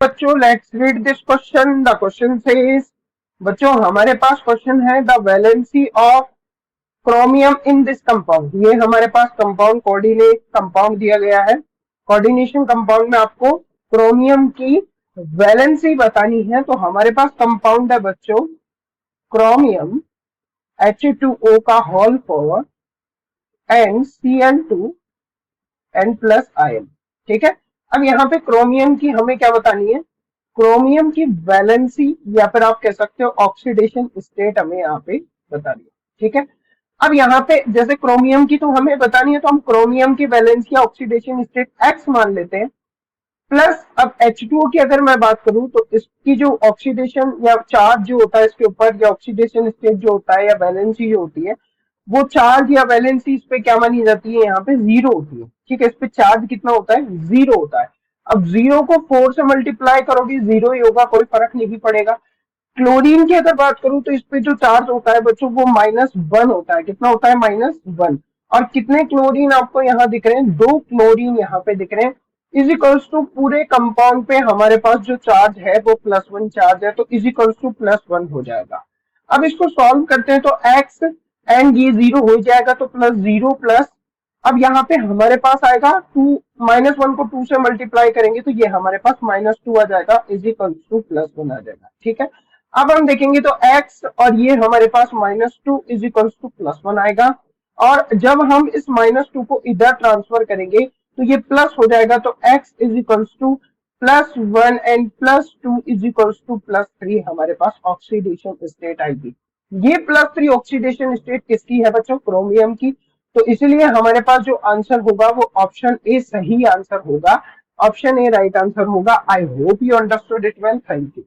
बच्चों let's read this question. The question says, बच्चों हमारे पास क्वेश्चन है the valency of chromium in this compound. ये हमारे पास कंपाउंड कोऑर्डिनेट कंपाउंड दिया गया है। कोऑर्डिनेशन कंपाउंड में आपको क्रोमियम की वैलेंसी बतानी है। तो हमारे पास कंपाउंड है बच्चों क्रोमियम H2O का whole power NCl2 N plus ion. ठीक है, अब यहाँ पे क्रोमियम की हमें क्या बतानी है, क्रोमियम की वैलेंसी या फिर आप कह सकते हो ऑक्सीडेशन स्टेट हमें यहाँ पे बतानी है। ठीक है, अब यहाँ पे जैसे क्रोमियम की तो हमें बतानी है, तो हम क्रोमियम की वैलेंसी या ऑक्सीडेशन स्टेट एक्स मान लेते हैं। प्लस अब H2O की अगर मैं बात करूं तो इसकी जो ऑक्सीडेशन या चार्ज जो होता है इसके ऊपर, या ऑक्सीडेशन स्टेट जो होता है या वैलेंसी जो होती है, वो चार्ज या वैलेंसी इस पे क्या मानी जाती है, यहाँ पे जीरो होती है। ठीक है, इस पे चार्ज कितना होता है, जीरो होता है। अब जीरो को 4 से मल्टीप्लाई करोगे जीरो ही होगा, कोई फर्क नहीं पड़ेगा। क्लोरीन की अगर बात करूं तो इस पे जो चार्ज होता है बच्चों वो -1 होता है। कितना होता है, -1। और कितने क्लोरीन आपको यहाँ दिख रहे हैं, 2 क्लोरीन यहाँ पे दिख रहे हैं। इज इक्वल्स टू पूरे कंपाउंड पे हमारे पास जो चार्ज है वो +1 चार्ज है, तो इज इक्वल्स टू +1 हो जाएगा। अब इसको सॉल्व करते हैं तो x एंड ये 0 हो जाएगा, तो +0 प्लस, अब यहाँ पे हमारे पास आएगा 2, -1 को 2 से मल्टीप्लाई करेंगे तो ये हमारे पास -2 आ जाएगा, इज इक्वल्स टू +1 आ जाएगा। ठीक है, अब हम देखेंगे तो x और ये हमारे पास -2 इज इक्वल्स टू +1 आएगा। और जब हम इस -2 को इधर ट्रांसफर करेंगे तो ये प्लस हो जाएगा, तो x is equals to +1 and +2 is equals to +3 हमारे पास ऑक्सीडेशन स्टेट आएगी। ये +3 ऑक्सीडेशन स्टेट किसकी है बच्चों, क्रोमियम की। तो इसलिए हमारे पास जो आंसर होगा वो ऑप्शन ए सही आंसर होगा, ऑप्शन ए राइट आंसर होगा। I hope you understood it well, thank you.